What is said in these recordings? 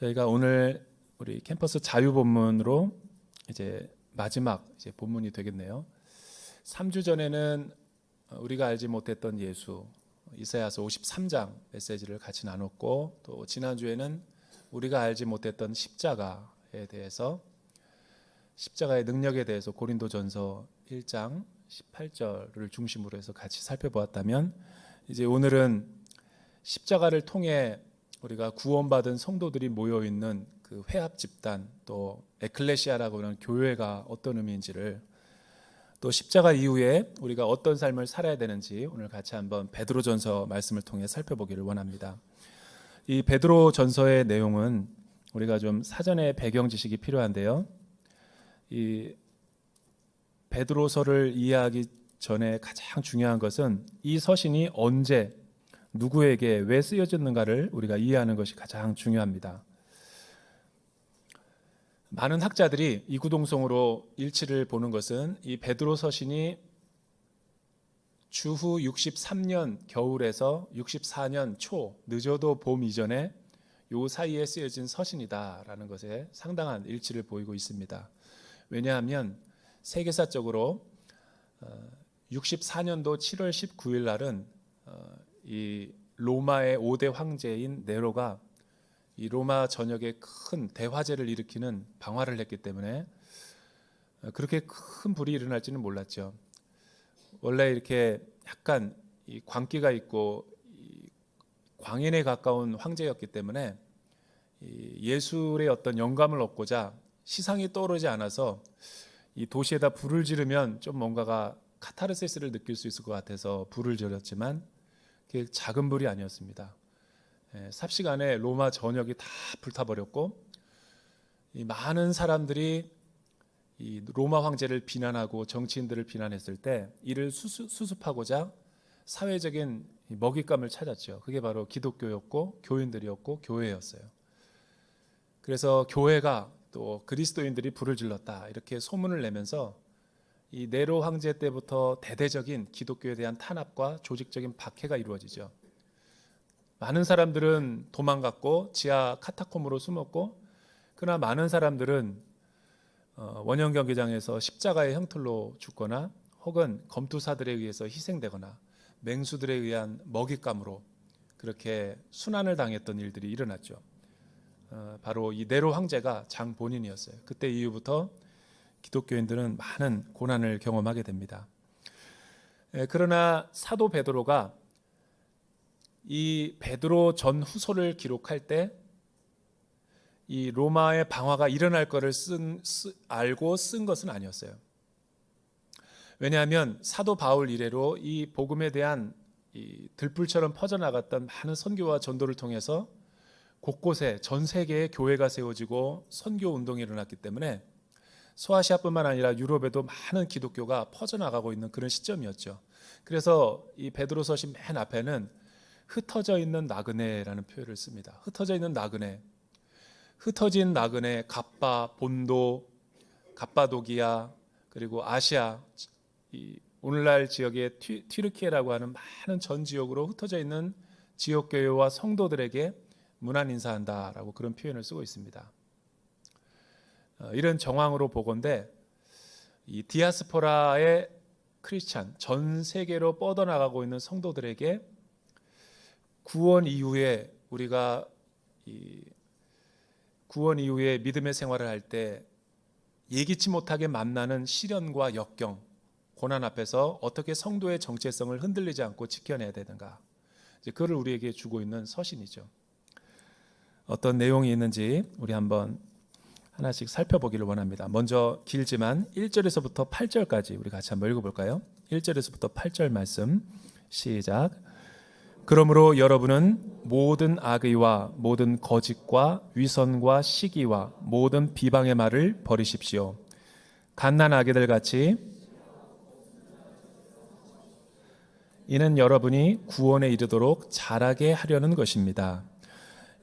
저희가 오늘 우리 캠퍼스 자유 본문으로 이제 마지막 본문이 되겠네요. 3주 전에는 우리가 알지 못했던 예수, 이사야서 53장 메시지를 같이 나눴고, 또 지난주에는 우리가 알지 못했던 십자가에 대해서, 십자가의 능력에 대해서 고린도전서 1장 18절을 중심으로 해서 같이 살펴보았다면, 이제 오늘은 십자가를 통해 우리가 구원받은 성도들이 모여있는 그 회합 집단, 또 에클레시아라고 하는 교회가 어떤 의미인지를, 또 십자가 이후에 우리가 어떤 삶을 살아야 되는지 오늘 같이 한번 베드로전서 말씀을 통해 살펴보기를 원합니다. 이 베드로전서의 내용은 우리가 좀 사전에 배경 지식이 필요한데요. 이 베드로서를 이해하기 전에 가장 중요한 것은 이 서신이 언제 누구에게 왜 쓰여졌는가를 우리가 이해하는 것이 가장 중요합니다. 많은 학자들이 이구동성으로 일치를 보는 것은 이 베드로 서신이 주후 63년 겨울에서 64년 초, 늦어도 봄 이전에 요 사이에 쓰여진 서신이다라는 것에 상당한 일치를 보이고 있습니다. 왜냐하면 세계사적으로 64년도 7월 19일 날은 이 로마의 5대 황제인 네로가 이 로마 전역에 큰 대화재를 일으키는 방화를 했기 때문에 그렇게 큰 불이 일어날지는 몰랐죠. 원래 이렇게 약간 이 광기가 있고 이 광인에 가까운 황제였기 때문에 이 예술의 어떤 영감을 얻고자 시상이 떠오르지 않아서 이 도시에다 불을 지르면 좀 뭔가가 카타르시스를 느낄 수 있을 것 같아서 불을 지렸지만 그게 작은 불이 아니었습니다. 삽시간에 로마 전역이 다 불타버렸고, 이 많은 사람들이 이 로마 황제를 비난하고 정치인들을 비난했을 때 이를 수습하고자 사회적인 먹잇감을 찾았죠. 그게 바로 기독교였고 교인들이었고 교회였어요. 그래서 교회가 또 그리스도인들이 불을 질렀다 이렇게 소문을 내면서 이 네로 황제 때부터 대대적인 기독교에 대한 탄압과 조직적인 박해가 이루어지죠. 많은 사람들은 도망갔고 지하 카타콤으로 숨었고, 그러나 많은 사람들은 원형 경기장에서 십자가의 형틀로 죽거나 혹은 검투사들에 의해서 희생되거나 맹수들에 의한 먹잇감으로 그렇게 순환을 당했던 일들이 일어났죠. 바로 이 네로 황제가 장 본인이었어요. 그때 이후부터 기독교인들은 많은 고난을 경험하게 됩니다. 그러나 사도 베드로가 이 베드로 전후서를 기록할 때 이 로마의 방화가 일어날 것을 알고 쓴 것은 아니었어요. 왜냐하면 사도 바울 이래로 이 복음에 대한 이 들불처럼 퍼져나갔던 많은 선교와 전도를 통해서 곳곳에 전 세계에 교회가 세워지고 선교 운동이 일어났기 때문에 소아시아뿐만 아니라 유럽에도 많은 기독교가 퍼져나가고 있는 그런 시점이었죠. 그래서 이 베드로서신 맨 앞에는 흩어져 있는 나그네라는 표현을 씁니다. 흩어져 있는 나그네, 흩어진 나그네, 갑바, 본도, 갑바도기아, 그리고 아시아, 이 오늘날 지역의 튀르키예라고 하는 많은 전 지역으로 흩어져 있는 지역교회와 성도들에게 문안 인사한다라고 그런 표현을 쓰고 있습니다. 이런 정황으로 보건대 이 디아스포라의 크리스찬, 전 세계로 뻗어나가고 있는 성도들에게 구원 이후에 우리가 이 구원 이후에 믿음의 생활을 할 때 예기치 못하게 만나는 시련과 역경, 고난 앞에서 어떻게 성도의 정체성을 흔들리지 않고 지켜내야 되는가, 이제 그걸 우리에게 주고 있는 서신이죠. 어떤 내용이 있는지 우리 한번 하나씩 살펴보기를 원합니다. 먼저 길지만 1절에서부터 8절까지 우리 같이 한번 읽어볼까요? 1절에서부터 8절 말씀 시작. 그러므로 여러분은 모든 악의와 모든 거짓과 위선과 시기와 모든 비방의 말을 버리십시오. 갓난아기들 같이, 이는 여러분이 구원에 이르도록 자라게 하려는 것입니다.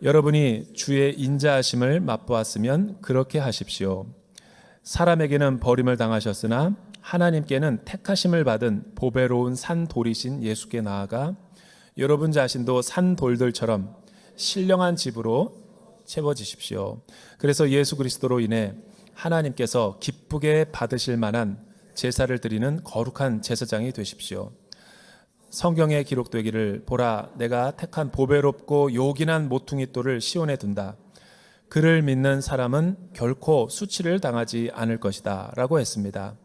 여러분이 주의 인자하심을 맛보았으면 그렇게 하십시오. 사람에게는 버림을 당하셨으나 하나님께는 택하심을 받은 보배로운 산돌이신 예수께 나아가 여러분 자신도 산돌들처럼 신령한 집으로 채워지십시오. 그래서 예수 그리스도로 인해 하나님께서 기쁘게 받으실 만한 제사를 드리는 거룩한 제사장이 되십시오. 성경에 기록되기를 보라 내가 택한 보배롭고 요긴한 모퉁이돌을 시온에 둔다. 그를 믿는 사람은 결코 수치를 당하지 않을 것이다 라고 했습니다.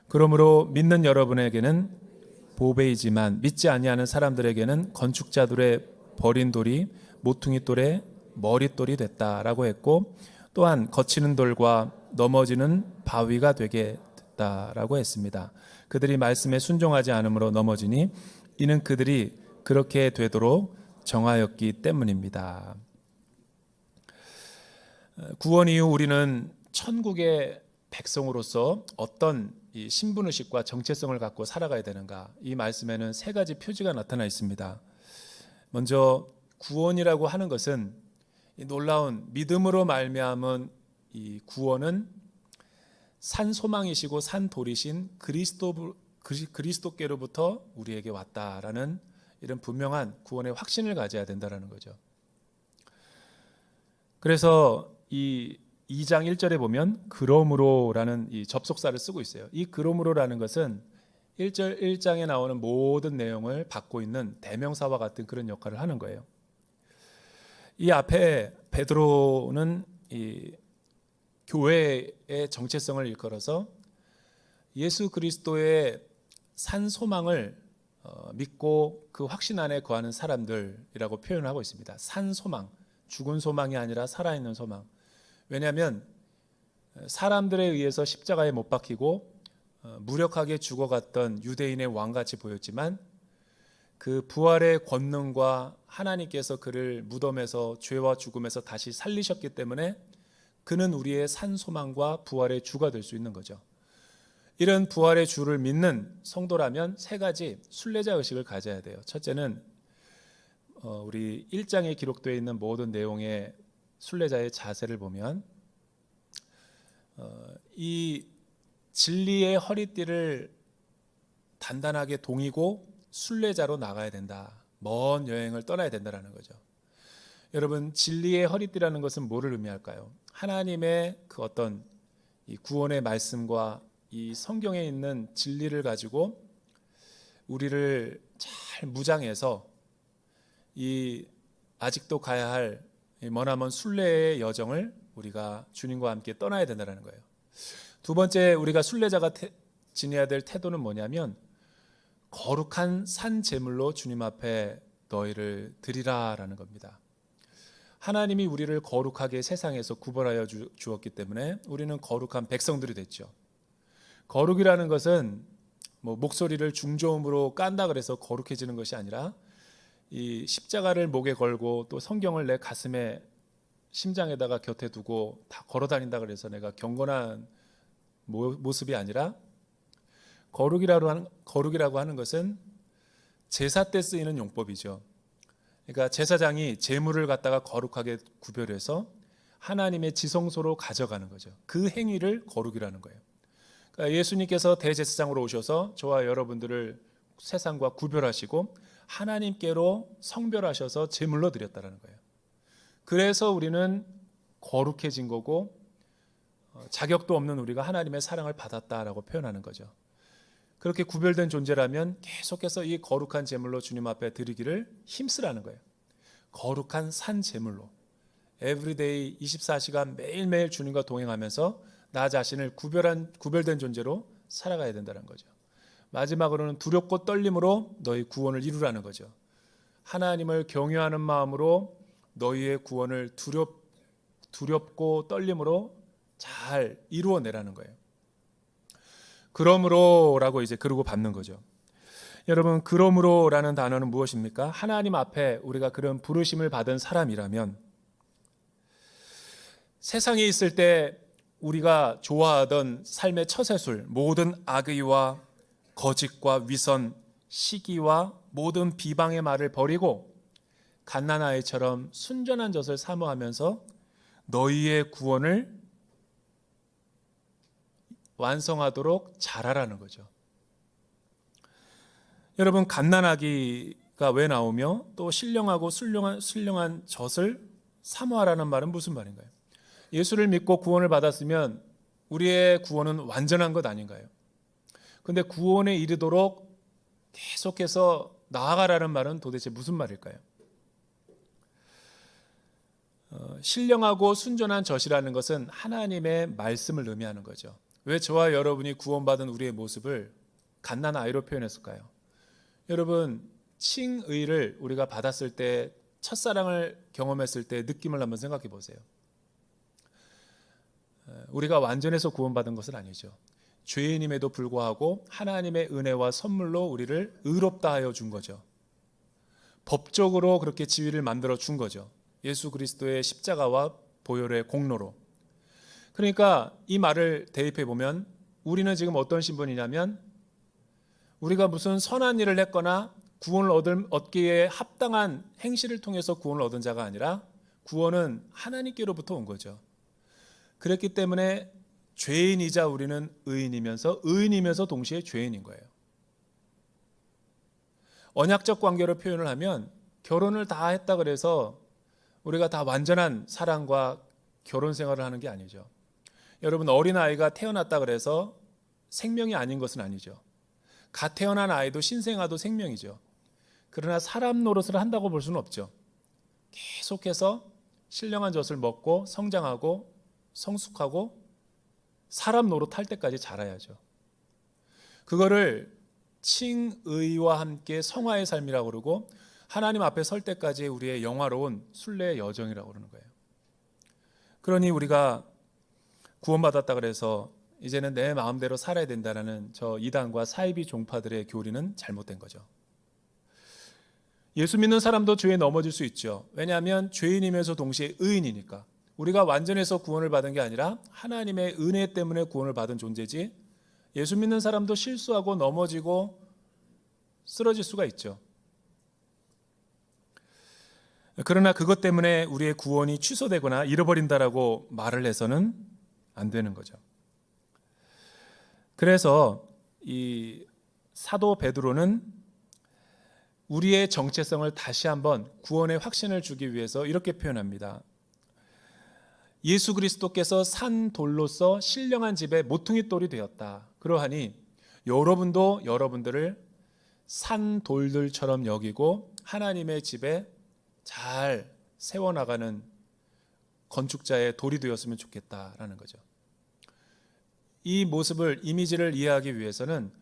그러므로 믿는 여러분에게는 보배이지만 믿지 아니하는 사람들에게는 건축자들의 버린 돌이 모퉁이돌의 머릿돌이 됐다라고 했고, 또한 거치는 돌과 넘어지는 바위가 되게 됐다라고 했습니다. 그들이 말씀에 순종하지 않으므로 넘어지니 이는 그들이 그렇게 되도록 정하였기 때문입니다. 구원 이후 우리는 천국의 백성으로서 어떤 이 신분의식과 정체성을 갖고 살아가야 되는가? 이 말씀에는 세 가지 표지가 나타나 있습니다. 먼저 구원이라고 하는 것은 이 놀라운 믿음으로 말미암은 이 구원은 산 소망이시고 산 돌이신 그리스도께로부터 우리에게 왔다라는 이런 분명한 구원의 확신을 가져야 된다라는 거죠. 그래서 이 2장 1절에 보면 그러므로라는 이 접속사를 쓰고 있어요. 이 그러므로라는 것은 1절 1장에 나오는 모든 내용을 받고 있는 대명사와 같은 그런 역할을 하는 거예요. 이 앞에 베드로는 이 교회의 정체성을 일컬어서 예수 그리스도의 산 소망을 믿고 그 확신 안에 거하는 사람들이라고 표현을 하고 있습니다. 산 소망, 죽은 소망이 아니라 살아있는 소망. 왜냐하면 사람들에 의해서 십자가에 못 박히고 무력하게 죽어갔던 유대인의 왕같이 보였지만 그 부활의 권능과 하나님께서 그를 무덤에서 죄와 죽음에서 다시 살리셨기 때문에 그는 우리의 산 소망과 부활의 주가 될 수 있는 거죠. 이런 부활의 주를 믿는 성도라면 세 가지 순례자 의식을 가져야 돼요. 첫째는 우리 1장에 기록되어 있는 모든 내용의 순례자의 자세를 보면 이 진리의 허리띠를 단단하게 동이고 순례자로 나가야 된다. 먼 여행을 떠나야 된다는 거죠. 여러분, 진리의 허리띠라는 것은 뭐를 의미할까요? 하나님의 그 어떤 이 구원의 말씀과 이 성경에 있는 진리를 가지고 우리를 잘 무장해서 이 아직도 가야 할 머나먼 순례의 여정을 우리가 주님과 함께 떠나야 된다는 거예요. 두 번째, 우리가 순례자가 지내야 될 태도는 뭐냐면 거룩한 산 제물로 주님 앞에 너희를 드리라라는 겁니다. 하나님이 우리를 거룩하게 세상에서 구별하여 주었기 때문에 우리는 거룩한 백성들이 됐죠. 거룩이라는 것은 뭐 목소리를 중저음으로 깐다 그래서 거룩해지는 것이 아니라 이 십자가를 목에 걸고 또 성경을 내 가슴에 심장에다가 곁에 두고 다 걸어 다닌다 그래서 내가 경건한 모습이 아니라 거룩이라고 하는 것은 제사 때 쓰이는 용법이죠. 그러니까 제사장이 제물을 갖다가 거룩하게 구별해서 하나님의 지성소로 가져가는 거죠. 그 행위를 거룩이라는 거예요. 그러니까 예수님께서 대제사장으로 오셔서 저와 여러분들을 세상과 구별하시고 하나님께로 성별하셔서 제물로 드렸다는 거예요. 그래서 우리는 거룩해진 거고 자격도 없는 우리가 하나님의 사랑을 받았다라고 표현하는 거죠. 그렇게 구별된 존재라면 계속해서 이 거룩한 제물로 주님 앞에 드리기를 힘쓰라는 거예요. 거룩한 산 제물로 에브리데이 24시간 매일매일 주님과 동행하면서 나 자신을 구별된 존재로 살아가야 된다는 거죠. 마지막으로는 두렵고 떨림으로 너희 구원을 이루라는 거죠. 하나님을 경외하는 마음으로 너희의 구원을 두렵고 떨림으로 잘 이루어내라는 거예요. 그러므로라고 이제 그러고 받는 거죠. 여러분, 그러므로라는 단어는 무엇입니까? 하나님 앞에 우리가 그런 부르심을 받은 사람이라면 세상에 있을 때 우리가 좋아하던 삶의 처세술, 모든 악의와 거짓과 위선, 시기와 모든 비방의 말을 버리고 갓난아이처럼 순전한 젖을 사모하면서 너희의 구원을 완성하도록 잘하라는 거죠. 여러분, 갓난아기가 왜 나오며 또 신령하고 순령한 젖을 사모하라는 말은 무슨 말인가요? 예수를 믿고 구원을 받았으면 우리의 구원은 완전한 것 아닌가요? 근데 구원에 이르도록 계속해서 나아가라는 말은 도대체 무슨 말일까요? 신령하고 순전한 젖이라는 것은 하나님의 말씀을 의미하는 거죠. 왜 저와 여러분이 구원받은 우리의 모습을 갓난아이로 표현했을까요? 여러분, 칭의를 우리가 받았을 때, 첫사랑을 경험했을 때 느낌을 한번 생각해 보세요. 우리가 완전해서 구원받은 것은 아니죠. 죄인임에도 불구하고 하나님의 은혜와 선물로 우리를 의롭다 하여 준 거죠. 법적으로 그렇게 지위를 만들어 준 거죠. 예수 그리스도의 십자가와 보혈의 공로로. 그러니까 이 말을 대입해 보면 우리는 지금 어떤 신분이냐면, 우리가 무슨 선한 일을 했거나 구원을 얻기에 합당한 행실을 통해서 구원을 얻은 자가 아니라 구원은 하나님께로부터 온 거죠. 그렇기 때문에 죄인이자 우리는 의인이면서 동시에 죄인인 거예요. 언약적 관계로 표현을 하면 결혼을 다 했다 그래서 우리가 다 완전한 사랑과 결혼 생활을 하는 게 아니죠. 여러분, 어린아이가 태어났다 그래서 생명이 아닌 것은 아니죠. 갓 태어난 아이도 신생아도 생명이죠. 그러나 사람 노릇을 한다고 볼 수는 없죠. 계속해서 신령한 젖을 먹고 성장하고 성숙하고 사람 노릇할 때까지 자라야죠. 그거를 칭의와 함께 성화의 삶이라고 그러고, 하나님 앞에 설 때까지 우리의 영화로운 순례의 여정이라고 그러는 거예요. 그러니 우리가 구원받았다 그래서 이제는 내 마음대로 살아야 된다는 저 이단과 사이비 종파들의 교리는 잘못된 거죠. 예수 믿는 사람도 죄에 넘어질 수 있죠. 왜냐하면 죄인이면서 동시에 의인이니까. 우리가 완전해서 구원을 받은 게 아니라 하나님의 은혜 때문에 구원을 받은 존재지, 예수 믿는 사람도 실수하고 넘어지고 쓰러질 수가 있죠. 그러나 그것 때문에 우리의 구원이 취소되거나 잃어버린다라고 말을 해서는 안 되는 거죠. 그래서 이 사도 베드로는 우리의 정체성을 다시 한번 구원의 확신을 주기 위해서 이렇게 표현합니다. 예수 그리스도께서 산 돌로서 신령한 집에 모퉁이 돌이 되었다. 그러하니 여러분도 여러분들을 산 돌들처럼 여기고 하나님의 집에 잘 세워나가는 건축자의 돌이 되었으면 좋겠다라는 거죠. 이 모습을, 이미지를 이해하기 위해서는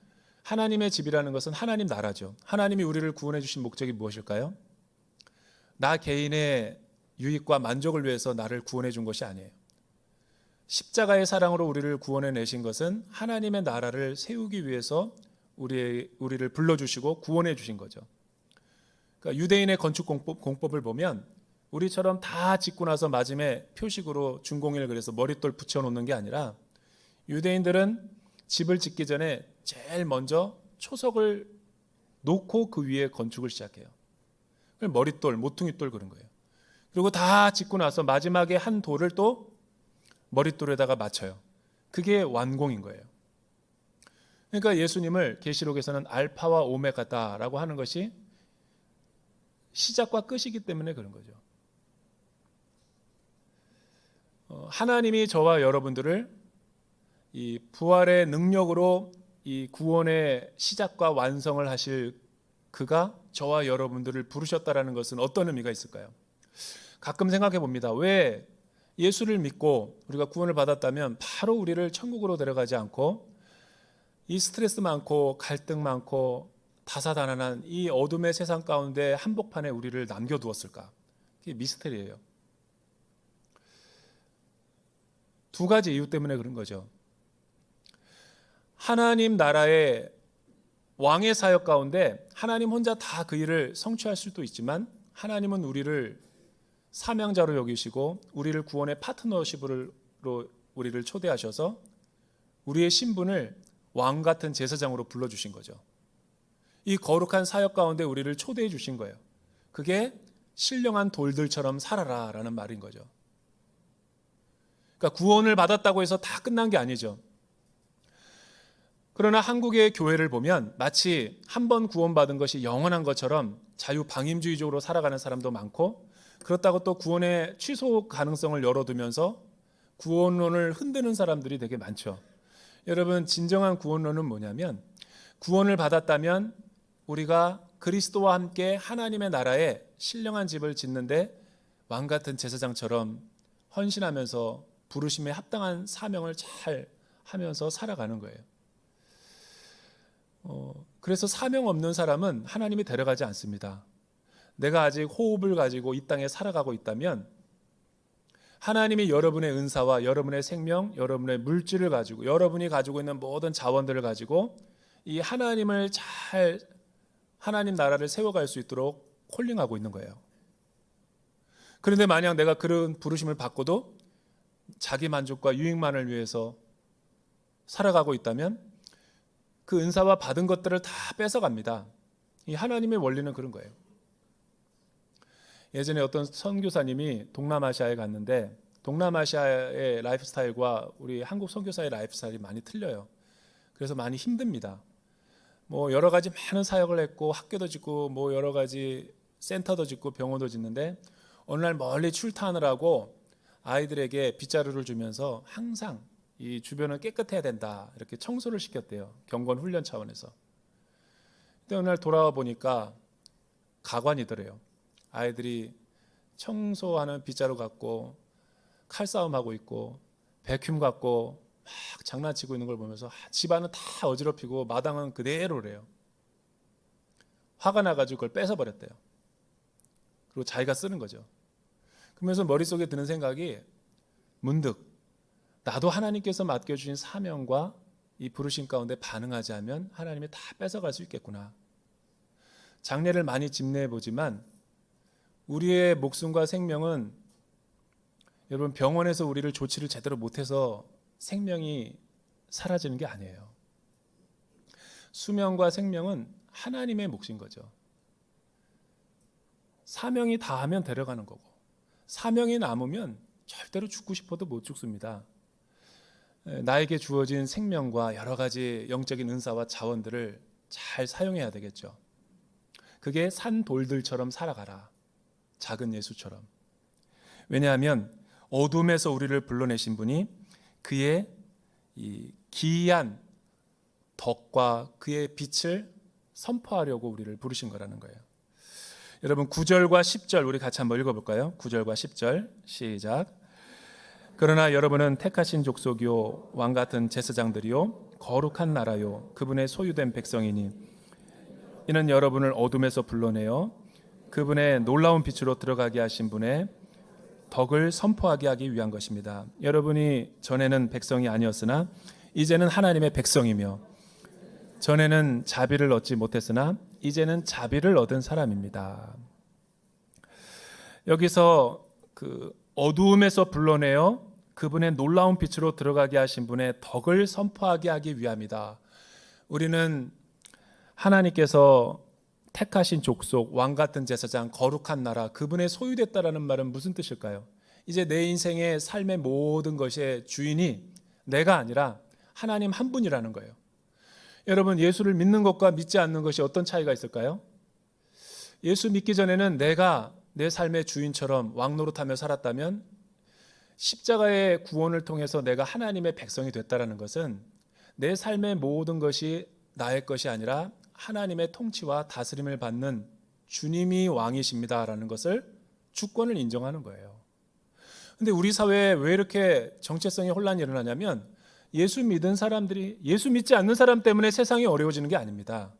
하나님의 집이라는 것은 하나님 나라죠. 하나님이 우리를 구원해 주신 목적이 무엇일까요? 나 개인의 유익과 만족을 위해서 나를 구원해 준 것이 아니에요. 십자가의 사랑으로 우리를 구원해 내신 것은 하나님의 나라를 세우기 위해서 우리를 불러주시고 구원해 주신 거죠. 그러니까 유대인의 건축 공법을 보면 우리처럼 다 짓고 나서 마지막에 표식으로 준공일 그래서 머릿돌 붙여놓는 게 아니라, 유대인들은 집을 짓기 전에 제일 먼저 초석을 놓고 그 위에 건축을 시작해요. 머릿돌, 모퉁이돌 그런 거예요. 그리고 다 짓고 나서 마지막에 한 돌을 또 머릿돌에다가 맞춰요. 그게 완공인 거예요. 그러니까 예수님을 계시록에서는 알파와 오메가다라고 하는 것이 시작과 끝이기 때문에 그런 거죠. 하나님이 저와 여러분들을 이 부활의 능력으로 이 구원의 시작과 완성을 하실 그가 저와 여러분들을 부르셨다라는 것은 어떤 의미가 있을까요? 가끔 생각해 봅니다. 왜 예수를 믿고 우리가 구원을 받았다면 바로 우리를 천국으로 데려가지 않고 이 스트레스 많고 갈등 많고 다사다난한 이 어둠의 세상 가운데 한복판에 우리를 남겨두었을까? 그게 미스테리예요. 두 가지 이유 때문에 그런 거죠. 하나님 나라의 왕의 사역 가운데 하나님 혼자 다 그 일을 성취할 수도 있지만, 하나님은 우리를 사명자로 여기시고 우리를 구원의 파트너십으로 우리를 초대하셔서 우리의 신분을 왕 같은 제사장으로 불러주신 거죠. 이 거룩한 사역 가운데 우리를 초대해 주신 거예요. 그게 신령한 돌들처럼 살아라 라는 말인 거죠. 그러니까 구원을 받았다고 해서 다 끝난 게 아니죠. 그러나 한국의 교회를 보면 마치 한 번 구원받은 것이 영원한 것처럼 자유방임주의적으로 살아가는 사람도 많고, 그렇다고 또 구원의 취소 가능성을 열어두면서 구원론을 흔드는 사람들이 되게 많죠. 여러분, 진정한 구원론은 뭐냐면, 구원을 받았다면 우리가 그리스도와 함께 하나님의 나라에 신령한 집을 짓는데 왕 같은 제사장처럼 헌신하면서 부르심에 합당한 사명을 잘 하면서 살아가는 거예요. 그래서 사명 없는 사람은 하나님이 데려가지 않습니다. 내가 아직 호흡을 가지고 이 땅에 살아가고 있다면 하나님이 여러분의 은사와 여러분의 생명, 여러분의 물질을 가지고, 여러분이 가지고 있는 모든 자원들을 가지고 이 하나님을 잘, 하나님 나라를 세워갈 수 있도록 콜링하고 있는 거예요. 그런데 만약 내가 그런 부르심을 받고도 자기 만족과 유익만을 위해서 살아가고 있다면 그 은사와 받은 것들을 다 뺏어갑니다. 이 하나님의 원리는 그런 거예요. 예전에 어떤 선교사님이 동남아시아에 갔는데 동남아시아의 라이프 스타일과 우리 한국 선교사의 라이프 스타일이 많이 틀려요. 그래서 많이 힘듭니다. 뭐 여러 가지 많은 사역을 했고 학교도 짓고 뭐 여러 가지 센터도 짓고 병원도 짓는데 어느 날 멀리 출타하느라고 아이들에게 빗자루를 주면서 항상 이 주변은 깨끗해야 된다 이렇게 청소를 시켰대요. 경건 훈련 차원에서. 근데 어느 날 돌아와 보니까 가관이더래요. 아이들이 청소하는 빗자루 갖고 칼싸움하고 있고 백큐ම් 갖고 막 장난치고 있는 걸 보면서 집안은 다 어지럽히고 마당은 그대로래요. 화가 나가지고 그걸 뺏어버렸대요. 그리고 자기가 쓰는 거죠. 그러면서 머릿속에 드는 생각이 문득 나도 하나님께서 맡겨주신 사명과 이 부르심 가운데 반응하지 않으면 하나님이 다 뺏어갈 수 있겠구나. 장례를 많이 집례해보지만 우리의 목숨과 생명은 여러분 병원에서 우리를 조치를 제대로 못해서 생명이 사라지는 게 아니에요. 수명과 생명은 하나님의 몫인 거죠. 사명이 다하면 데려가는 거고 사명이 남으면 절대로 죽고 싶어도 못 죽습니다. 나에게 주어진 생명과 여러 가지 영적인 은사와 자원들을 잘 사용해야 되겠죠. 그게 산 돌들처럼 살아가라. 작은 예수처럼. 왜냐하면 어둠에서 우리를 불러내신 분이 그의 이 기이한 덕과 그의 빛을 선포하려고 우리를 부르신 거라는 거예요. 여러분 9절과 10절 우리 같이 한번 읽어볼까요? 9절과 10절 시작. 그러나 여러분은 택하신 족속이요 왕같은 제사장들이요 거룩한 나라요 그분의 소유된 백성이니 이는 여러분을 어둠에서 불러내어 그분의 놀라운 빛으로 들어가게 하신 분의 덕을 선포하게 하기 위한 것입니다. 여러분이 전에는 백성이 아니었으나 이제는 하나님의 백성이며 전에는 자비를 얻지 못했으나 이제는 자비를 얻은 사람입니다. 여기서 그 어두움에서 불러내어 그분의 놀라운 빛으로 들어가게 하신 분의 덕을 선포하게 하기 위함이다. 우리는 하나님께서 택하신 족속, 왕같은 제사장, 거룩한 나라, 그분의 소유됐다라는 말은 무슨 뜻일까요? 이제 내 인생의 삶의 모든 것의 주인이 내가 아니라 하나님 한 분이라는 거예요. 여러분 예수를 믿는 것과 믿지 않는 것이 어떤 차이가 있을까요? 예수 믿기 전에는 내가 내 삶의 주인처럼 왕노릇하며 살았다면 십자가의 구원을 통해서 내가 하나님의 백성이 됐다는 것은 내 삶의 모든 것이 나의 것이 아니라 하나님의 통치와 다스림을 받는 주님이 왕이십니다라는 것을 주권을 인정하는 거예요. 근데 우리 사회에 왜 이렇게 정체성의 혼란이 일어나냐면 예수 믿은 사람들이 예수 믿지 않는 사람 때문에 세상이 어려워지는 게 아닙니다.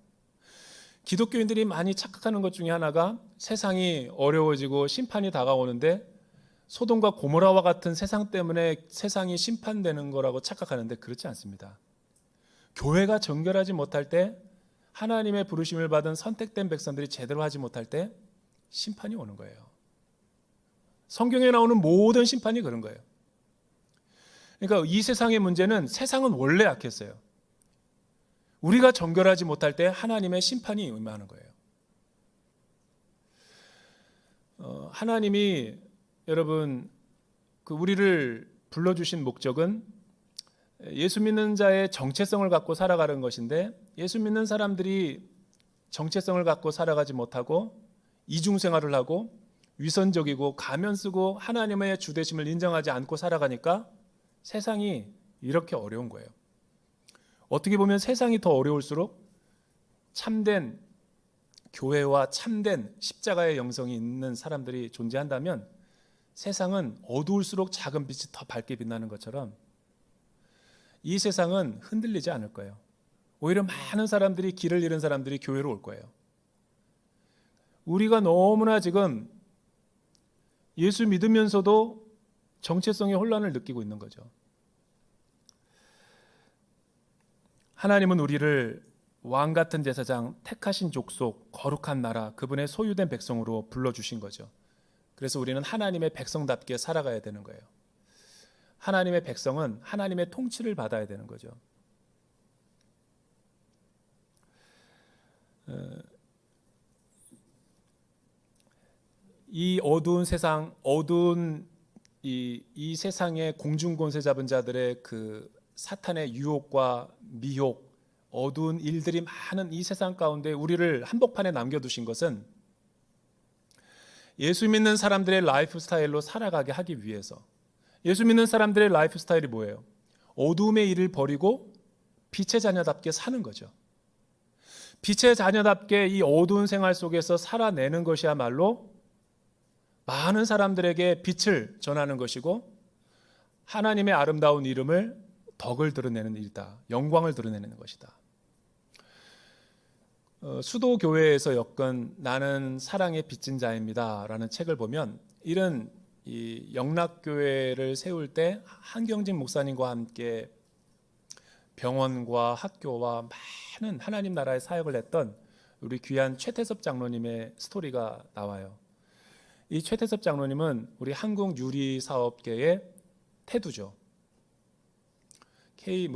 기독교인들이 많이 착각하는 것 중에 하나가 세상이 어려워지고 심판이 다가오는데 소돔과 고모라와 같은 세상 때문에 세상이 심판되는 거라고 착각하는데 그렇지 않습니다. 교회가 정결하지 못할 때 하나님의 부르심을 받은 선택된 백성들이 제대로 하지 못할 때 심판이 오는 거예요. 성경에 나오는 모든 심판이 그런 거예요. 그러니까 이 세상의 문제는 세상은 원래 악했어요. 우리가 정결하지 못할 때 하나님의 심판이 임하는 거예요. 하나님이 여러분 우리를 불러주신 목적은 예수 믿는 자의 정체성을 갖고 살아가는 것인데 예수 믿는 사람들이 정체성을 갖고 살아가지 못하고 이중생활을 하고 위선적이고 가면 쓰고 하나님의 주되심을 인정하지 않고 살아가니까 세상이 이렇게 어려운 거예요. 어떻게 보면 세상이 더 어려울수록 참된 교회와 참된 십자가의 영성이 있는 사람들이 존재한다면 세상은 어두울수록 작은 빛이 더 밝게 빛나는 것처럼 이 세상은 흔들리지 않을 거예요. 오히려 많은 사람들이, 길을 잃은 사람들이 교회로 올 거예요. 우리가 너무나 지금 예수 믿으면서도 정체성의 혼란을 느끼고 있는 거죠. 하나님은 우리를 왕 같은 제사장, 택하신 족속, 거룩한 나라, 그분의 소유된 백성으로 불러주신 거죠. 그래서 우리는 하나님의 백성답게 살아가야 되는 거예요. 하나님의 백성은 하나님의 통치를 받아야 되는 거죠. 이 어두운 세상, 어두운 이 세상의 공중권세 잡은 자들의 그 사탄의 유혹과 미혹, 어두운 일들이 많은 이 세상 가운데 우리를 한복판에 남겨두신 것은 예수 믿는 사람들의 라이프 스타일로 살아가게 하기 위해서. 예수 믿는 사람들의 라이프 스타일이 뭐예요? 어두움의 일을 버리고 빛의 자녀답게 사는 거죠. 빛의 자녀답게 이 어두운 생활 속에서 살아내는 것이야말로 많은 사람들에게 빛을 전하는 것이고 하나님의 아름다운 이름을, 덕을 드러내는 일이다. 영광을 드러내는 것이다. 수도교회에서 엮은 나는 사랑의 빚진 자입니다 라는 책을 보면 이런 이 영락교회를 세울 때 한경직 목사님과 함께 병원과 학교와 많은 하나님 나라의 사역을 했던 우리 귀한 최태섭 장로님의 스토리가 나와요. 이 최태섭 장로님은 우리 한국 유리 사업계의 태두죠.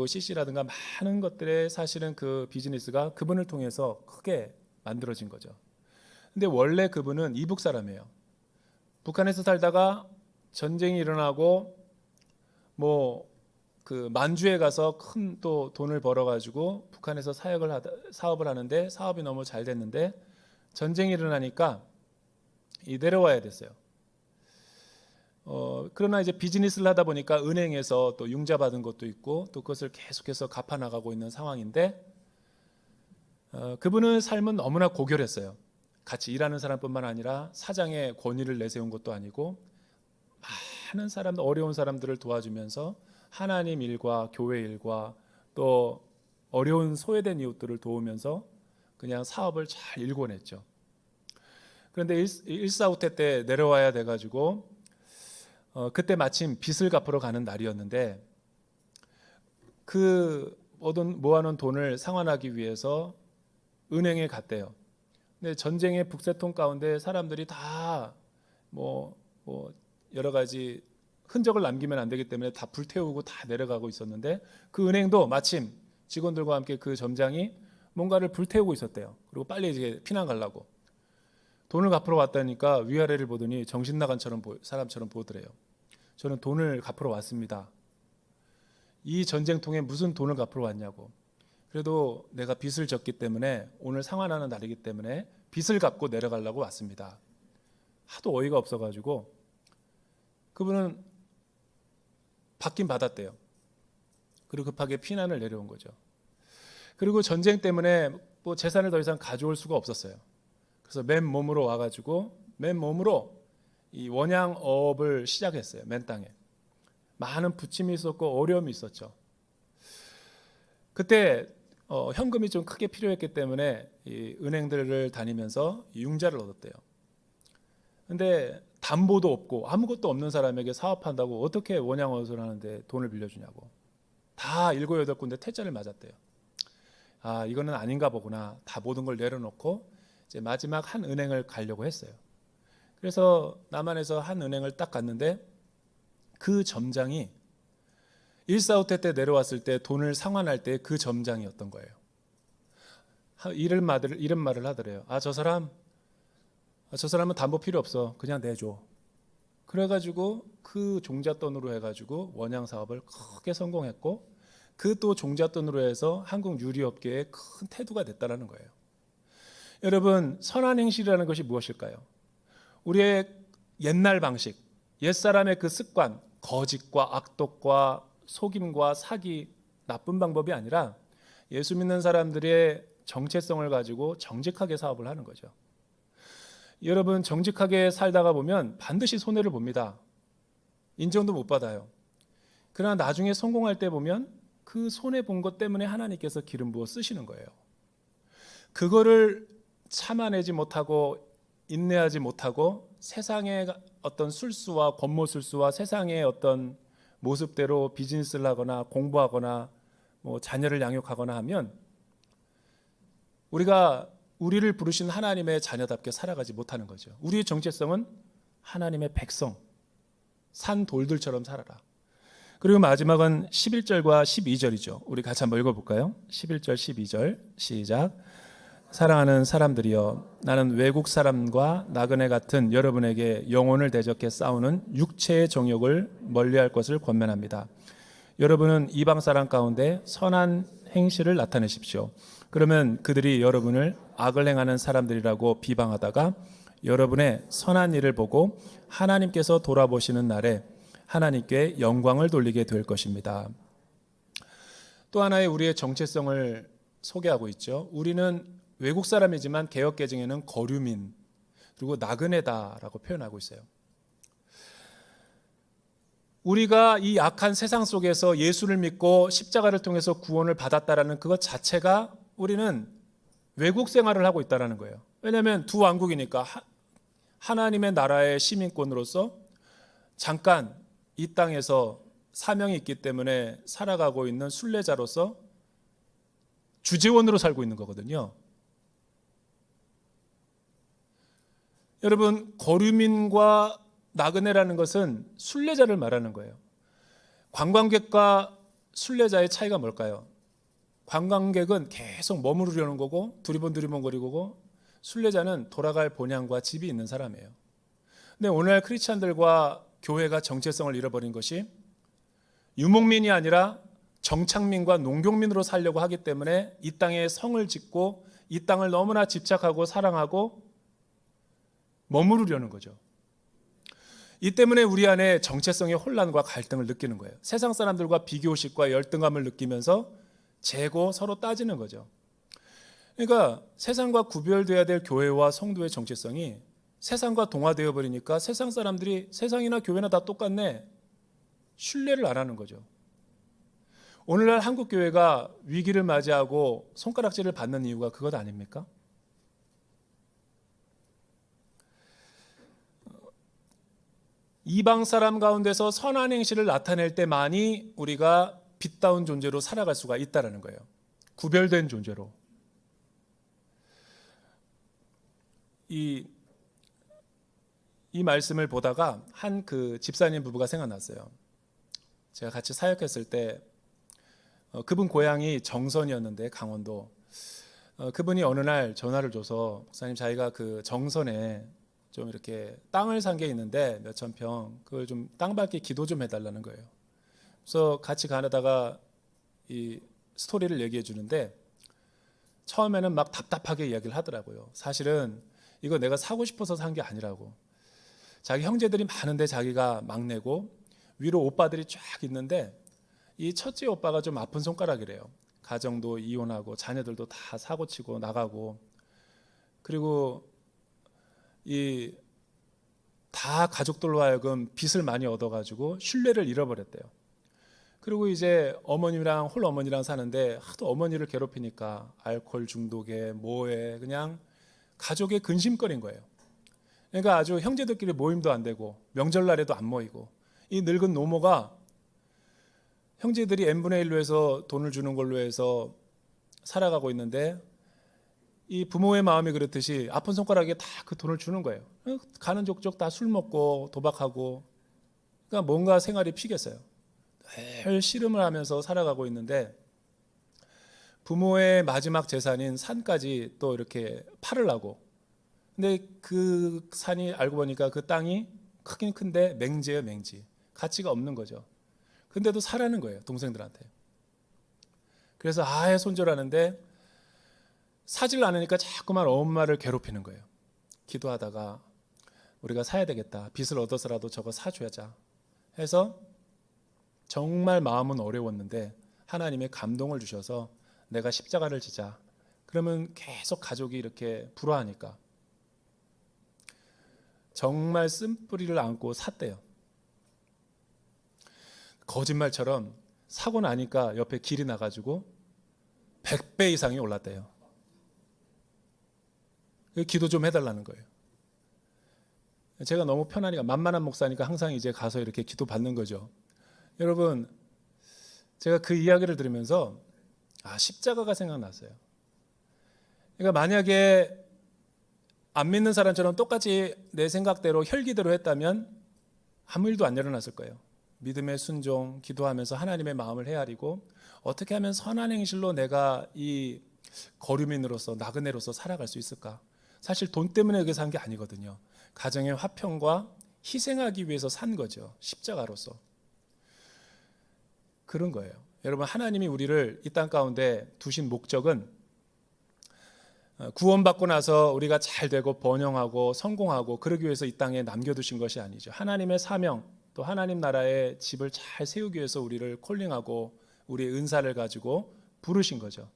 CC라든가 많은 것들의 사실은 그 비즈니스가 그분을 통해서 크게 만들어진 거죠. 근데 원래 그분은 이북 사람이에요. 북한에서 살다가 전쟁이 일어나고 그 만주에 가서 큰 또 돈을 벌어가지고 북한에서 사업을 하는데 사업이 너무 잘 됐는데 전쟁이 일어나니까 내려와야 됐어요. 그러나 이제 비즈니스를 하다 보니까 은행에서 또 융자 받은 것도 있고 또 그것을 계속해서 갚아 나가고 있는 상황인데 그분의 삶은 너무나 고결했어요. 같이 일하는 사람뿐만 아니라 사장의 권위를 내세운 것도 아니고 많은 사람들, 어려운 사람들을 도와주면서 하나님 일과 교회 일과 또 어려운 소외된 이웃들을 도우면서 그냥 사업을 잘 일궈냈죠. 그런데 일사후퇴 때 내려와야 돼가지고 그때 마침 빚을 갚으러 가는 날이었는데 그 모아놓은 돈을 상환하기 위해서 은행에 갔대요. 근데 전쟁의 북새통 가운데 사람들이 다 여러 가지 흔적을 남기면 안 되기 때문에 다 불태우고 다 내려가고 있었는데 그 은행도 마침 직원들과 함께 그 점장이 뭔가를 불태우고 있었대요. 그리고 빨리 이제 피난 가려고 돈을 갚으러 왔다니까 위아래를 보더니 정신 나간 사람처럼 보더래요. 저는 돈을 갚으러 왔습니다. 이 전쟁통에 무슨 돈을 갚으러 왔냐고. 그래도 내가 빚을 졌기 때문에 오늘 상환하는 날이기 때문에 빚을 갚고 내려가려고 왔습니다. 하도 어이가 없어가지고 그분은 받긴 받았대요. 그리고 급하게 피난을 내려온 거죠. 그리고 전쟁 때문에 재산을 더 이상 가져올 수가 없었어요. 그래서 맨몸으로 와가지고 맨몸으로 이 원양업을 시작했어요. 맨 땅에. 많은 부침이 있었고 어려움이 있었죠. 그때 현금이 좀 크게 필요했기 때문에 이 은행들을 다니면서 융자를 얻었대요. 근데 담보도 없고 아무것도 없는 사람에게 사업한다고 어떻게 원양어업을 하는데 돈을 빌려주냐고. 다 7, 8군데 퇴짜를 맞았대요. 아, 이거는 아닌가 보구나. 다 모든 걸 내려놓고 이제 마지막 한 은행을 가려고 했어요. 그래서 남한에서 한 은행을 딱 갔는데 그 점장이 일사후퇴 때 내려왔을 때 돈을 상환할 때 그 점장이었던 거예요. 이런 말을 하더래요. 저 사람은 담보 필요 없어. 그냥 내줘. 그래가지고 그 종잣돈으로 해가지고 원양 사업을 크게 성공했고 그 또 종잣돈으로 해서 한국 유리업계의 큰 태두가 됐다는 거예요. 여러분, 선한 행실이라는 것이 무엇일까요? 우리의 옛날 방식, 옛사람의 그 습관, 거짓과 악독과 속임과 사기, 나쁜 방법이 아니라 예수 믿는 사람들의 정체성을 가지고 정직하게 사업을 하는 거죠. 여러분, 정직하게 살다가 보면 반드시 손해를 봅니다. 인정도 못 받아요. 그러나 나중에 성공할 때 보면 그 손해 본 것 때문에 하나님께서 기름 부어 쓰시는 거예요. 그거를 참아내지 못하고 인내하지 못하고 세상의 어떤 술수와 권모술수와 세상의 어떤 모습대로 비즈니스를 하거나 공부하거나 뭐 자녀를 양육하거나 하면 우리를 부르신 하나님의 자녀답게 살아가지 못하는 거죠. 우리의 정체성은 하나님의 백성, 산 돌들처럼 살아라. 그리고 마지막은 11절과 12절이죠. 우리 같이 한번 읽어볼까요? 11절 12절 시작. 사랑하는 사람들이여, 나는 외국 사람과 나그네 같은 여러분에게 영혼을 대적해 싸우는 육체의 정욕을 멀리할 것을 권면합니다. 여러분은 이방 사람 가운데 선한 행실을 나타내십시오. 그러면 그들이 여러분을 악을 행하는 사람들이라고 비방하다가 여러분의 선한 일을 보고 하나님께서 돌아보시는 날에 하나님께 영광을 돌리게 될 것입니다. 또 하나의 우리의 정체성을 소개하고 있죠. 우리는 외국 사람이지만 개역개정에는 거류민 그리고 나그네다라고 표현하고 있어요. 우리가 이 악한 세상 속에서 예수를 믿고 십자가를 통해서 구원을 받았다라는 그것 자체가 우리는 외국 생활을 하고 있다는 거예요. 왜냐하면 두 왕국이니까 하나님의 나라의 시민권으로서 잠깐 이 땅에서 사명이 있기 때문에 살아가고 있는 순례자로서 주재원으로 살고 있는 거거든요. 여러분, 거류민과 나그네라는 것은 순례자를 말하는 거예요. 관광객과 순례자의 차이가 뭘까요? 관광객은 계속 머무르려는 거고 두리번두리번거리고 순례자는 돌아갈 본향과 집이 있는 사람이에요. 근데 오늘날 크리스찬들과 교회가 정체성을 잃어버린 것이 유목민이 아니라 정착민과 농경민으로 살려고 하기 때문에 이 땅에 성을 짓고 이 땅을 너무나 집착하고 사랑하고 머무르려는 거죠. 이 때문에 우리 안에 정체성의 혼란과 갈등을 느끼는 거예요. 세상 사람들과 비교식과 열등감을 느끼면서 재고 서로 따지는 거죠. 그러니까 세상과 구별돼야 될 교회와 성도의 정체성이 세상과 동화되어 버리니까 세상 사람들이 세상이나 교회나 다 똑같네, 신뢰를 안 하는 거죠. 오늘날 한국 교회가 위기를 맞이하고 손가락질을 받는 이유가 그것 아닙니까? 이방 사람 가운데서 선한 행실을 나타낼 때만이 우리가 빛다운 존재로 살아갈 수가 있다는 거예요. 구별된 존재로. 이 말씀을 보다가 한 그 집사님 부부가 생각났어요. 제가 같이 사역했을 때 그분 고향이 정선이었는데 강원도. 그분이 어느 날 전화를 줘서 목사님, 자기가 그 정선에 좀 이렇게 땅을 산 게 있는데 몇천 평, 그걸 좀 땅 밟기 기도 좀 해달라는 거예요. 그래서 같이 가다가 이 스토리를 얘기해 주는데 처음에는 막 답답하게 이야기를 하더라고요. 사실은 이거 내가 사고 싶어서 산 게 아니라고. 자기 형제들이 많은데 자기가 막내고 위로 오빠들이 쫙 있는데 이 첫째 오빠가 좀 아픈 손가락이래요. 가정도 이혼하고 자녀들도 다 사고치고 나가고, 그리고 이 다 가족들로 하여금 빚을 많이 얻어가지고 신뢰를 잃어버렸대요. 그리고 이제 어머님이랑 홀어머니랑 사는데 하도 어머니를 괴롭히니까 알코올 중독에 뭐에 그냥 가족의 근심거리인 거예요. 그러니까 아주 형제들끼리 모임도 안 되고 명절날에도 안 모이고, 이 늙은 노모가 형제들이 n분의 1로 해서 돈을 주는 걸로 해서 살아가고 있는데 이 부모의 마음이 그렇듯이 아픈 손가락에 다 그 돈을 주는 거예요. 가는 족족 다 술 먹고 도박하고, 그러니까 뭔가 생활이 피겠어요. 늘 씨름을 하면서 살아가고 있는데 부모의 마지막 재산인 산까지 또 이렇게 팔으려고. 근데 그 산이 알고 보니까 그 땅이 크긴 큰데 맹지예요, 맹지. 가치가 없는 거죠. 근데도 사라는 거예요, 동생들한테. 그래서 아예 손절하는데 사질 않으니까 자꾸만 엄마를 괴롭히는 거예요. 기도하다가 우리가 사야 되겠다. 빚을 얻어서라도 저거 사줘야자 해서 정말 마음은 어려웠는데 하나님의 감동을 주셔서 내가 십자가를 지자. 그러면 계속 가족이 이렇게 불화하니까 정말 쓴뿌리를 안고 샀대요. 거짓말처럼 사고 나니까 옆에 길이 나가지고 100배 이상이 올랐대요. 기도 좀 해달라는 거예요. 제가 너무 편하니까, 만만한 목사니까 항상 이제 가서 이렇게 기도 받는 거죠. 여러분, 제가 그 이야기를 들으면서 십자가가 생각났어요. 그러니까 만약에 안 믿는 사람처럼 똑같이 내 생각대로 혈기대로 했다면 아무 일도 안 일어났을 거예요. 믿음의 순종, 기도하면서 하나님의 마음을 헤아리고 어떻게 하면 선한 행실로 내가 이 거류민으로서 나그네로서 살아갈 수 있을까? 사실 돈 때문에 여기 산 게 아니거든요. 가정의 화평과 희생하기 위해서 산 거죠. 십자가로서. 그런 거예요. 여러분, 하나님이 우리를 이 땅 가운데 두신 목적은 구원받고 나서 우리가 잘 되고 번영하고 성공하고 그러기 위해서 이 땅에 남겨두신 것이 아니죠. 하나님의 사명, 또 하나님 나라의 집을 잘 세우기 위해서 우리를 콜링하고 우리의 은사를 가지고 부르신 거죠.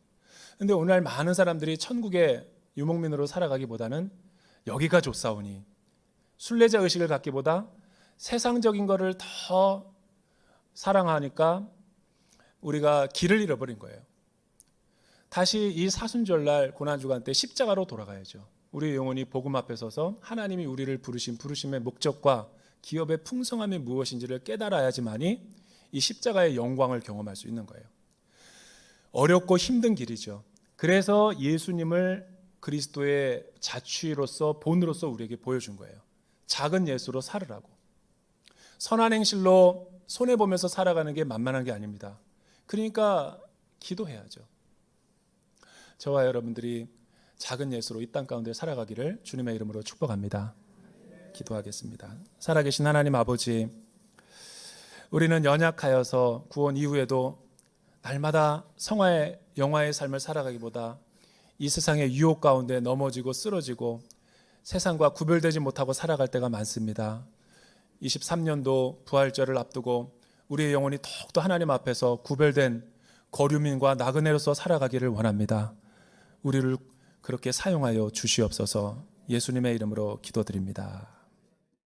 그런데 오늘 많은 사람들이 천국의 유목민으로 살아가기보다는 여기가 좋사오니 순례자 의식을 갖기보다 세상적인 것을 더 사랑하니까 우리가 길을 잃어버린 거예요. 다시 이 사순절날 고난주간 때 십자가로 돌아가야죠. 우리의 영혼이 복음 앞에 서서 하나님이 우리를 부르신 부르심의 목적과 기업의 풍성함이 무엇인지를 깨달아야지만이 이 십자가의 영광을 경험할 수 있는 거예요. 어렵고 힘든 길이죠. 그래서 예수님을 그리스도의 자취로서 본으로서 우리에게 보여준 거예요. 작은 예수로 살으라고. 선한 행실로 손해보면서 살아가는 게 만만한 게 아닙니다. 그러니까 기도해야죠. 저와 여러분들이 작은 예수로 이 땅 가운데 살아가기를 주님의 이름으로 축복합니다. 기도하겠습니다. 살아계신 하나님 아버지, 우리는 연약하여서 구원 이후에도 날마다 성화의 영화의 삶을 살아가기보다 이 세상의 유혹 가운데 넘어지고 쓰러지고 세상과 구별되지 못하고 살아갈 때가 많습니다. 23년도 부활절을 앞두고 우리의 영혼이 더욱더 하나님 앞에서 구별된 거류민과 나그네로서 살아가기를 원합니다. 우리를 그렇게 사용하여 주시옵소서. 예수님의 이름으로 기도드립니다.